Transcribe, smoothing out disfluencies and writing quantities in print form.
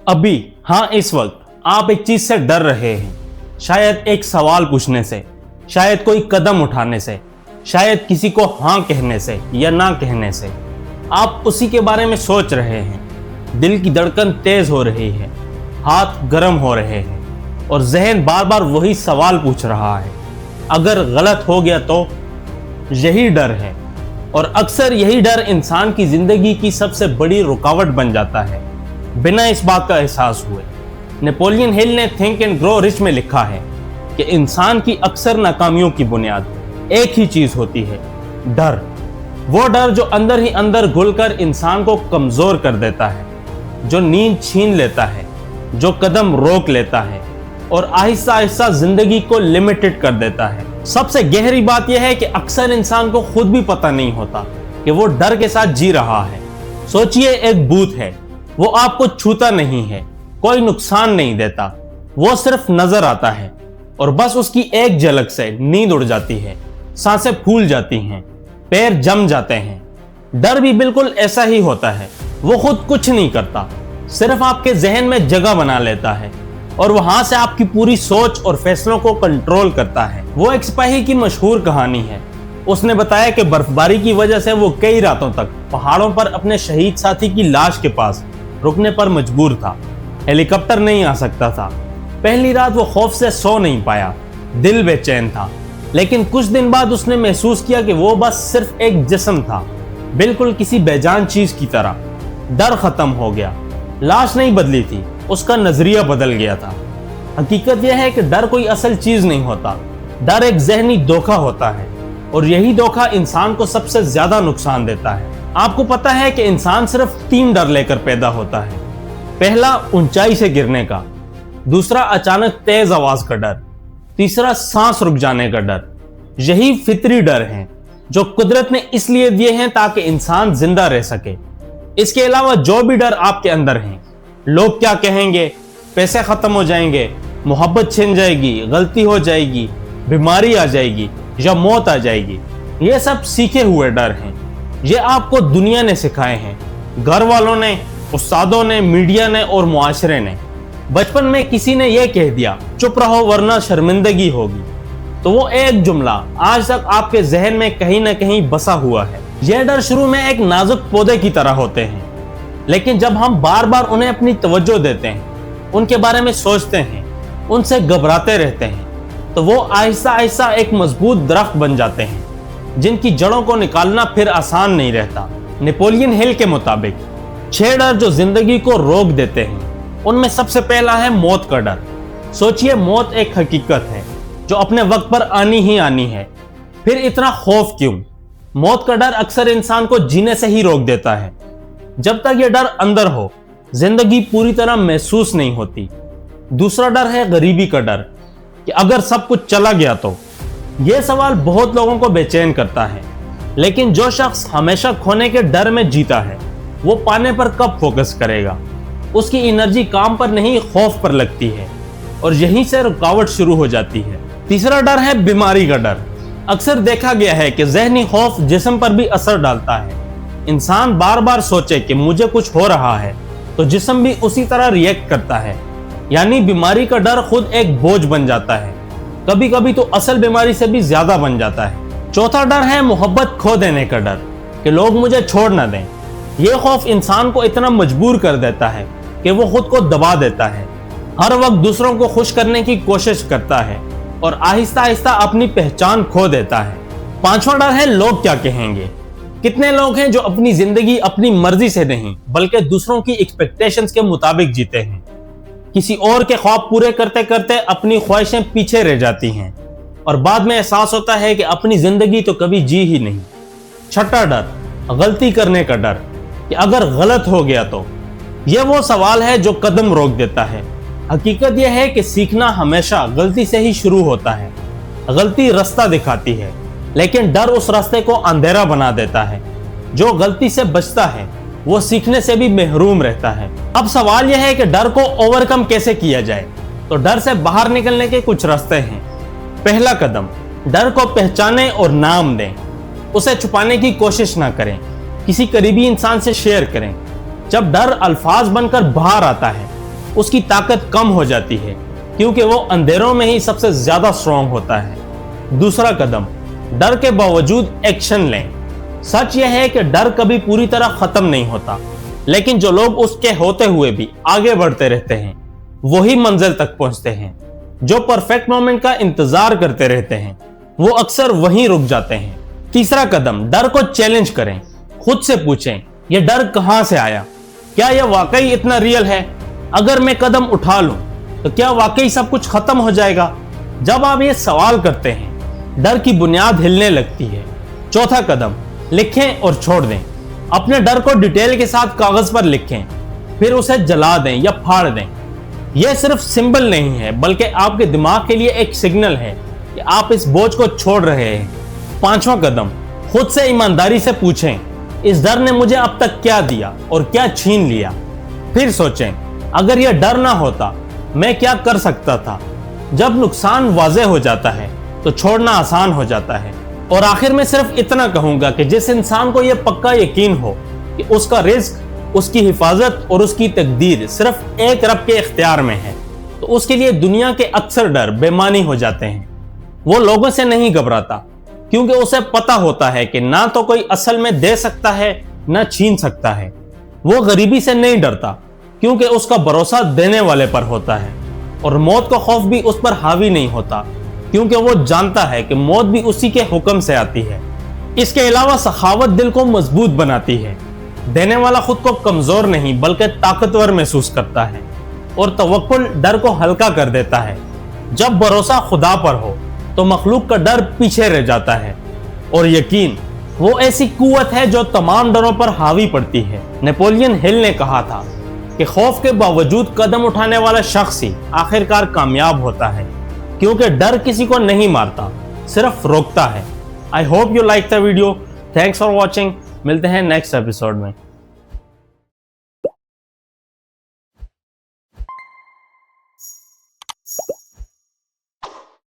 अभी, हाँ इस वक्त आप एक चीज से डर रहे हैं, शायद एक सवाल पूछने से, शायद कोई कदम उठाने से, शायद किसी को हाँ कहने से या ना कहने से। आप उसी के बारे में सोच रहे हैं, दिल की धड़कन तेज हो रही है, हाथ गर्म हो रहे हैं और जहन बार बार वही सवाल पूछ रहा है, अगर गलत हो गया तो। यही डर है और अक्सर यही डर इंसान की जिंदगी की सबसे बड़ी रुकावट बन जाता है बिना इस बात का एहसास हुए। नेपोलियन हिल ने थिंक एंड ग्रो रिच में लिखा है कि इंसान की अक्सर नाकामियों की बुनियाद एक ही चीज होती है, डर। वो डर जो अंदर ही अंदर घुलकर इंसान को कमजोर कर देता है, जो नींद छीन लेता है, जो कदम रोक लेता है और आहिस्ता आहिस्ता जिंदगी को लिमिटेड कर देता है। सबसे गहरी बात यह है कि अक्सर इंसान को खुद भी पता नहीं होता कि वो डर के साथ जी रहा है। सोचिए, एक भूत है, वो आपको छूता नहीं है, कोई नुकसान नहीं देता, वो सिर्फ नजर आता है और बस उसकी एक झलक से नींद उड़ जाती है, सांसें फूल जाती हैं, पैर जम जाते हैं। डर भी बिल्कुल ऐसा ही होता है, वो खुद कुछ नहीं करता, सिर्फ आपके जहन में जगह बना लेता है और वहां से आपकी पूरी सोच और फैसलों को कंट्रोल करता है। वो एक सिपाही की मशहूर कहानी है। उसने बताया कि बर्फबारी की वजह से वो कई रातों तक पहाड़ों पर अपने शहीद साथी की लाश के पास रुकने पर मजबूर था। हेलीकॉप्टर नहीं आ सकता था। पहली रात वो खौफ से सो नहीं पाया, दिल बेचैन था, लेकिन कुछ दिन बाद उसने महसूस किया कि वो बस सिर्फ एक जिस्म था, बिल्कुल किसी बेजान चीज की तरह। डर खत्म हो गया, लाश नहीं बदली थी, उसका नजरिया बदल गया था। हकीकत यह है कि डर कोई असल चीज नहीं होता, डर एक जहनी धोखा होता है और यही धोखा इंसान को सबसे ज्यादा नुकसान देता है। आपको पता है कि इंसान सिर्फ 3 डर लेकर पैदा होता है। पहला, ऊंचाई से गिरने का, दूसरा अचानक तेज आवाज का डर, तीसरा सांस रुक जाने का डर। यही फितरी डर हैं जो कुदरत ने इसलिए दिए हैं ताकि इंसान जिंदा रह सके। इसके अलावा जो भी डर आपके अंदर हैं, लोग क्या कहेंगे, पैसे खत्म हो जाएंगे, मोहब्बत छिन जाएगी, गलती हो जाएगी, बीमारी आ जाएगी या मौत आ जाएगी, ये सब सीखे हुए डर हैं। ये आपको दुनिया ने सिखाए हैं, घर वालों ने, उस्तादों ने, मीडिया ने और मुआशरे ने। बचपन में किसी ने यह कह दिया, चुप रहो वरना शर्मिंदगी होगी, तो वो एक जुमला आज तक आपके जहन में कहीं ना कहीं बसा हुआ है। यह डर शुरू में एक नाजुक पौधे की तरह होते हैं, लेकिन जब हम बार बार उन्हें अपनी तवज्जो देते हैं, उनके बारे में सोचते हैं, उनसे घबराते रहते हैं, तो वो आहिस्ता आहिस्ता एक मजबूत दरख्त बन जाते हैं जिनकी जड़ों को निकालना फिर आसान नहीं रहता। नेपोलियन हिल के मुताबिक 6 डर जो जिंदगी को रोक देते हैं, उनमें सबसे पहला है मौत का डर। सोचिए, मौत एक हकीकत है जो अपने वक्त पर आनी ही आनी है, फिर इतना खौफ क्यों? मौत का डर अक्सर इंसान को जीने से ही रोक देता है। जब तक ये डर अंदर हो, जिंदगी पूरी तरह महसूस नहीं होती। दूसरा डर है गरीबी का डर, कि अगर सब कुछ चला गया तो। यह सवाल बहुत लोगों को बेचैन करता है, लेकिन जो शख्स हमेशा खोने के डर में जीता है, वो पाने पर कब फोकस करेगा? उसकी एनर्जी काम पर नहीं, खौफ पर लगती है और यहीं से रुकावट शुरू हो जाती है। तीसरा डर है बीमारी का डर। अक्सर देखा गया है कि ज़हनी खौफ जिस्म पर भी असर डालता है। इंसान बार बार सोचे कि मुझे कुछ हो रहा है, तो जिस्म भी उसी तरह रिएक्ट करता है, यानी बीमारी का डर खुद एक बोझ बन जाता है, कभी कभी तो असल बीमारी से भी ज्यादा बन जाता है। चौथा डर है मोहब्बत खो देने का डर, कि लोग मुझे छोड़ न दें। यह खौफ इंसान को इतना मजबूर कर देता है कि वो खुद को दबा देता है, हर वक्त दूसरों को खुश करने की कोशिश करता है और आहिस्ता आहिस्ता अपनी पहचान खो देता है। पांचवा डर है लोग क्या कहेंगे। कितने लोग हैं जो अपनी जिंदगी अपनी मर्जी से नहीं बल्कि दूसरों की एक्सपेक्टेशंस के मुताबिक जीते हैं। किसी और के ख्वाब पूरे करते करते अपनी ख्वाहिशें पीछे रह जाती हैं और बाद में एहसास होता है कि अपनी जिंदगी तो कभी जी ही नहीं। छठा डर, गलती करने का डर, कि अगर गलत हो गया तो। यह वो सवाल है जो कदम रोक देता है। हकीकत यह है कि सीखना हमेशा गलती से ही शुरू होता है। गलती रास्ता दिखाती है, लेकिन डर उस रास्ते को अंधेरा बना देता है। जो गलती से बचता है वो सीखने से भी महरूम रहता है। अब सवाल यह है कि डर को ओवरकम कैसे किया जाए। तो डर से बाहर निकलने के कुछ रास्ते हैं। पहला कदम, डर को पहचानें और नाम दें। उसे छुपाने की कोशिश ना करें, किसी करीबी इंसान से शेयर करें। जब डर अल्फाज बनकर बाहर आता है اس کی طاقت کم ہو جاتی ہے کیونکہ وہ اندھیروں میں ہی سب سے زیادہ اسٹرانگ ہوتا ہے۔ دوسرا قدم، ڈر کے باوجود ایکشن لیں۔ سچ یہ ہے کہ ڈر کبھی پوری طرح ختم نہیں ہوتا، لیکن جو لوگ اس کے ہوتے ہوئے بھی آگے بڑھتے رہتے ہیں وہی منزل تک پہنچتے ہیں۔ جو پرفیکٹ مومنٹ کا انتظار کرتے رہتے ہیں وہ اکثر وہیں رک جاتے ہیں۔ تیسرا قدم، ڈر کو چیلنج کریں۔ خود سے پوچھیں، یہ ڈر کہاں سے آیا؟ کیا یہ واقعی اتنا ریئل ہے؟ اگر میں قدم اٹھا لوں تو کیا واقعی سب کچھ ختم ہو جائے گا؟ جب آپ یہ سوال کرتے ہیں ڈر کی بنیاد ہلنے لگتی ہے۔ چوتھا قدم، لکھیں اور چھوڑ دیں۔ اپنے ڈر کو ڈیٹیل کے ساتھ کاغذ پر لکھیں، پھر اسے جلا دیں یا پھاڑ دیں۔ یہ صرف سمبل نہیں ہے بلکہ آپ کے دماغ کے لیے ایک سگنل ہے کہ آپ اس بوجھ کو چھوڑ رہے ہیں۔ پانچواں قدم، خود سے ایمانداری سے پوچھیں، اس ڈر نے مجھے اب تک کیا دیا اور کیا چھین لیا؟ پھر سوچیں، اگر یہ ڈر نہ ہوتا میں کیا کر سکتا تھا؟ جب نقصان واضح ہو جاتا ہے تو چھوڑنا آسان ہو جاتا ہے۔ اور آخر میں صرف اتنا کہوں گا کہ جس انسان کو یہ پکا یقین ہو کہ اس کا رزق، اس کی حفاظت اور اس کی تقدیر صرف ایک رب کے اختیار میں ہے، تو اس کے لیے دنیا کے اکثر ڈر بے معنی ہو جاتے ہیں۔ وہ لوگوں سے نہیں گھبراتا کیونکہ اسے پتا ہوتا ہے کہ نہ تو کوئی اصل میں دے سکتا ہے نہ چھین سکتا ہے۔ وہ غریبی سے نہیں ڈرتا کیونکہ اس کا بھروسہ دینے والے پر ہوتا ہے، اور موت کا خوف بھی اس پر حاوی نہیں ہوتا کیونکہ وہ جانتا ہے کہ موت بھی اسی کے حکم سے آتی ہے۔ اس کے علاوہ سخاوت دل کو مضبوط بناتی ہے۔ دینے والا خود کو کمزور نہیں بلکہ طاقتور محسوس کرتا ہے، اور توکل ڈر کو ہلکا کر دیتا ہے۔ جب بھروسہ خدا پر ہو تو مخلوق کا ڈر پیچھے رہ جاتا ہے، اور یقین وہ ایسی قوت ہے جو تمام ڈروں پر حاوی پڑتی ہے۔ نیپولین ہل نے کہا تھا کہ خوف کے باوجود قدم اٹھانے والا شخص ہی آخرکار کامیاب ہوتا ہے، کیونکہ ڈر کسی کو نہیں مارتا، صرف روکتا ہے۔ I hope you like the video. Thanks for watching. ملتے ہیں نیکسٹ ایپیسوڈ میں۔